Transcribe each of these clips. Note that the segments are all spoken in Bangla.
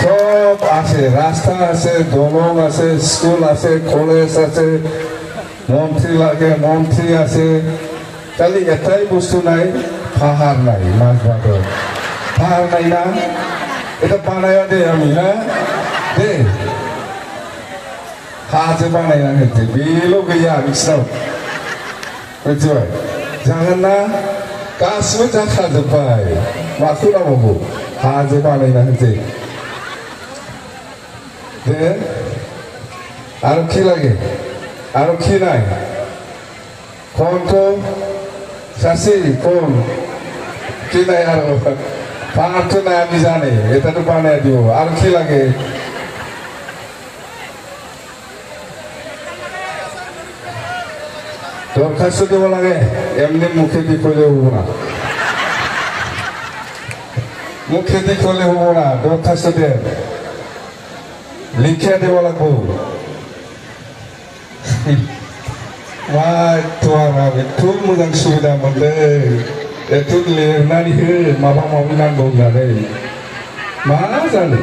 সব আছে, রাস্তা আছে, দলং আছে, স্কুল আছে, কলেজ আছে, মন্ত্রী লাগে, মন্ত্রী আছে। খালি এটাই বস্তু নাই, পাহাড় নাই। মাঝবাটর পাহাড় নাই না, এটা বানাইয়া দে আমি, হ্যাঁ दे हाजो बानायना होदो बेल' गैया बिसिनाव मिथिबाय जागोन ना गासिबो जाखाजोब्बाय माखौ नांबावगौ हाजो बानायना होदो दे आरो কি লাগে आरो কি নাই কোনটো সাসি কোন কি নাই आरो পাহাড়টো নাই আমি জানি এটা তো বানায় দিব আর কি লাগে দরখাস্ত দেব লাগে এমনি মুখে দি করলে হবো না মুখে দি করলে হবো না দরখাস্ত দে লিখে দেব লাগবো एथ' मोजां सुबिदा मोनदों एथ' लिरनानै हो माबा माबि नांगौ होननानै मा जानो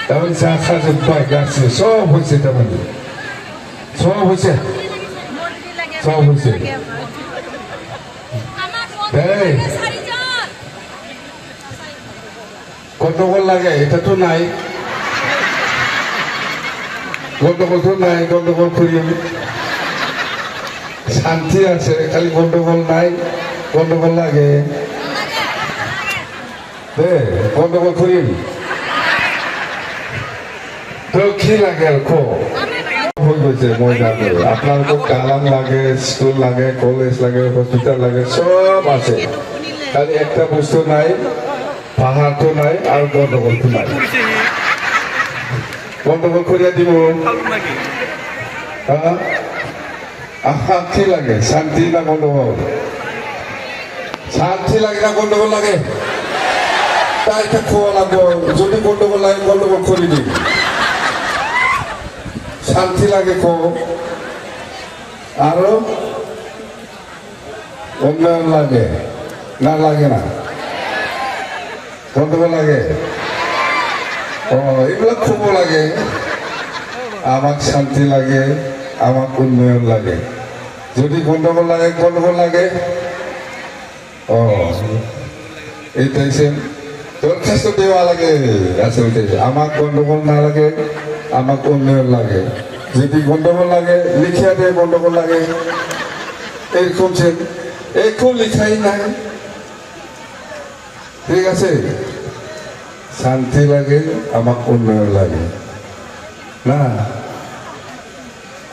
तारमाने जाखाजोब्बाय गासिबो सब हयसे तारमाने सब हयसे এই গন্ডগোল লাগে এটা তো নাই গন্ডগোল তো নাই গন্ডগোল করি আমি শান্তি আছে খালি গন্ডগোল নাই গন্ডগোল লাগে গন্ডগোল করি তো কি লাগে আর খো আপনার তো কালাম লাগে স্কুল লাগে কলেজ লাগে হসপিটাল লাগে সব আছে খালি একটা বস্তু নাই পাহাড় তো নাই আর গন্ডগোল তো নাই গন্ডগোল করিয়া দিব কি লাগে শান্তি না গন্ডগোল শান্তি লাগে না গন্ডগোল লাগে তাই খোয়া লাগবো যদি গন্ডগোল লাগে গন্ডগোল করি দিই শান্তি লাগে কো আরো উন্নয়ন লাগে না লাগে না গন্ডগোল লাগে ও এগুলো খুব লাগে আমার শান্তি লাগে আমার উন্নয়ন লাগে যদি গন্ডগোল লাগে ও এইটাই সেম দরখাস্ত দেওয়া লাগে আসলে আমার গন্ডগোল না লাগে আমার উন্নয়ন লাগে যদি গন্ডগোল লাগে লিখিয়া দেয় গন্ডগোল লাগে এরকম এরকম লিখাই নাই ঠিক আছে শান্তি লাগে আমার উন্নয়ন লাগে না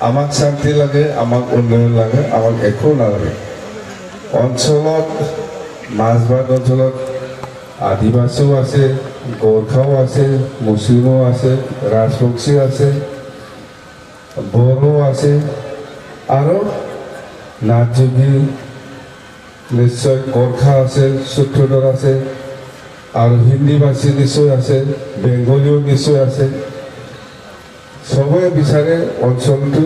আমাক শান্তি লাগে আমাক উন্নয়ন লাগে আমাক একো নালাগে অঞ্চলত মাজবাট অঞ্চলত আদিবাসীও আছে গোর্খাও আছে মুসলিমও আছে রাজবংশী আছে বড়ো আছে আরো নাথযোগী নিশ্চয় গোর্খা আছে সূত্রধর আছে আর হিন্দীভাষী নিশ্চয় আছে বেঙ্গলীও নিশ্চয় আছে সবাই বিচাৰে অঞ্চলটো